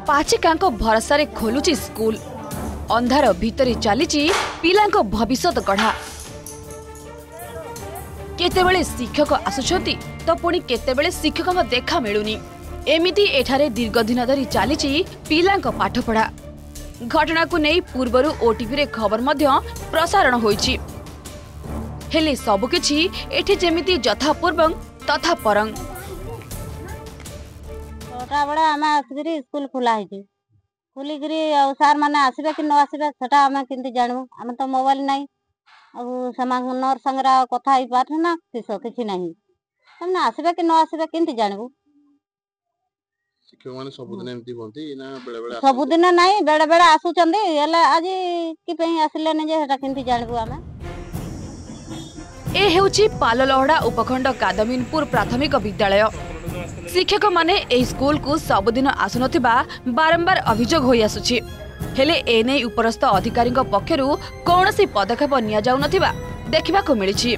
पाचिकांको भरोसा खोलुची स्कूल अंधार भितरी चलीची पिलांको भविष्यत गढ़ा केतेबेले शिक्षक आसुछंती तो पुणी केतेबेले शिक्षक देखा मिलुनी एमिति एठारे दीर्घ दिन धरी चलीची पिलांको पाठपढ़ा घटना को नहीं पूर्वरु ओटीवी रे खबर मध्य प्रसारण होईची हेले सबुकिछि एठी जेमिति यथापूर्वं तथा परं छोटा बड़ा आमे आसगिरी स्कूल खुला है खुलिगिरी सार माने आसबे कि न आसबे सेटा आमे किंति जानबो आमे तो मोबाइल नाही अब समानर संगरा कथा ही पाठ ना किछि नाही हमने आसबे कि न आसबे किंति जानबो शिक्षक माने सबुदिन एमती होंती ना बेले बेले सबुदिन नाही बेले बेले आसुचंदी एला आज कि पई आसिले ने जे सेटा किंति जानबो आमे ए हेउची पाललहड़ा उपखंड कादमीनपुर प्राथमिक विद्यालय शिक्षक माने एही स्कूल को सबुदिन आसुनथिबा बारंबार अभियोग होई आसुछि हेले एने उपरस्थ अधिकारी पक्षरु कौनसी पदक्षेप निया जाउ नथिबा देखिबा को मिलिछि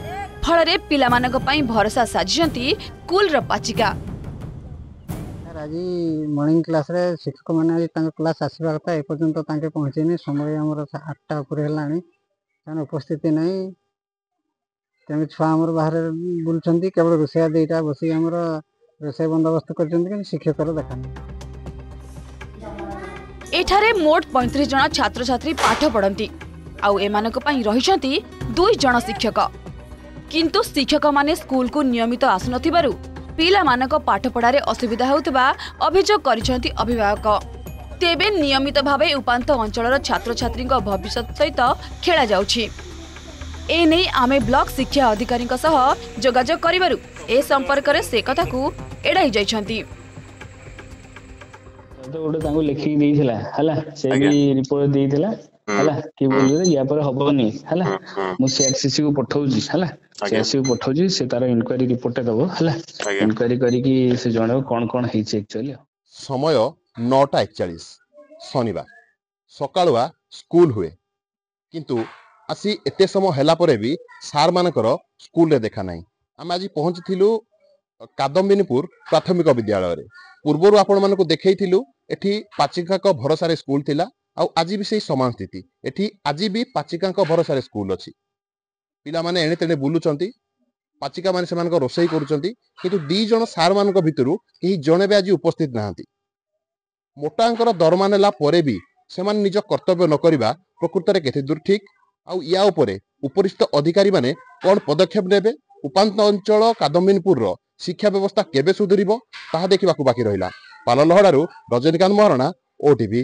फलरे पिला मानक पई भरोसा साजिचंती स्कूल र पाचिका आज मॉर्निंग क्लास रे शिक्षक माने आज तांक क्लास आसीबा कथा ए पर्यंत तांके पहुंचेनी समय हमर 8टा ऊपर हेलानी तान उपस्थिति नाही तेमे छुआ हमर बाहर बुलचंती केवल रोसैया देटा बसी हमर रोसै बंदोबस्त करचंती कि शिक्षक देखानी एठारे मोट 35 जन छात्र छात्री पाठ पढ़ती आउ एमानक पई रहिसंती 2 जन शिक्षक किंतु शिक्षक माने स्कूल को नियमित आसुनथिबारु पिला मानक पाठ पढ़ारे असुविधा होउतबा अभियोग करिसंती अभिभावक तेबे नियमित भावे उपांत अंचलर छात्र छात्री भविष्य सहित खेला जाउछि ए नै आमे ब्लॉक शिक्षा अधिकारी जोगाजोग करिबारु ए संपर्क रे से कथा को एडाई जाइछंती तो गोटे तांको लेखि देइथिला हला से भी रिपोर्ट देइथिला हला कि बोलले या पर हबनी हला मु सीआरसीसी को पठाउजी हला सीआरसीसी को पठाउजी से तार इंक्वायरी रिपोर्ट दबो हला इंक्वायरी करी कि से जणे कोन हेछि एक्चुअली समय 9:41 शनिवार सकाळुआ स्कूल हुए किंतु आसी एते समय हैला परे भी सार मानकर स्कूल रे देखा नाही हम आज पहुंचथिलु कादम्बिनीपुर प्राथमिक विद्यालय रे पूर्वरु आपण मानको देखैथिलु एठी पाचिका को भरोसा रे स्कूल थिला आ आज भी सही समान स्थिति एठी आज भी पाचिका को भरोसा रे स्कूल अछि पिला माने एने तेने बुलुचंती पाचिका माने सेमान को रोसई करूचंती किंतु 2 जण सार मान को भितरु केही जणे बे आज उपस्थित नाहंती मोटांकर दरमा नेला परे भी सेमान निज कर्तव्य न करिबा प्रकृत रे केते दूर ठीक आ या उपरे उपरिस्थ अधिकारी माने कोन पदक्षेप नेबे उपांत अंचल कादम्बिनपुर रो शिक्षा व्यवस्था केबे सुधरिबो ताहा देखिबाकू बाकी रहिला पाललहड़ारू रजनीकांत महाराणा ओटीवी।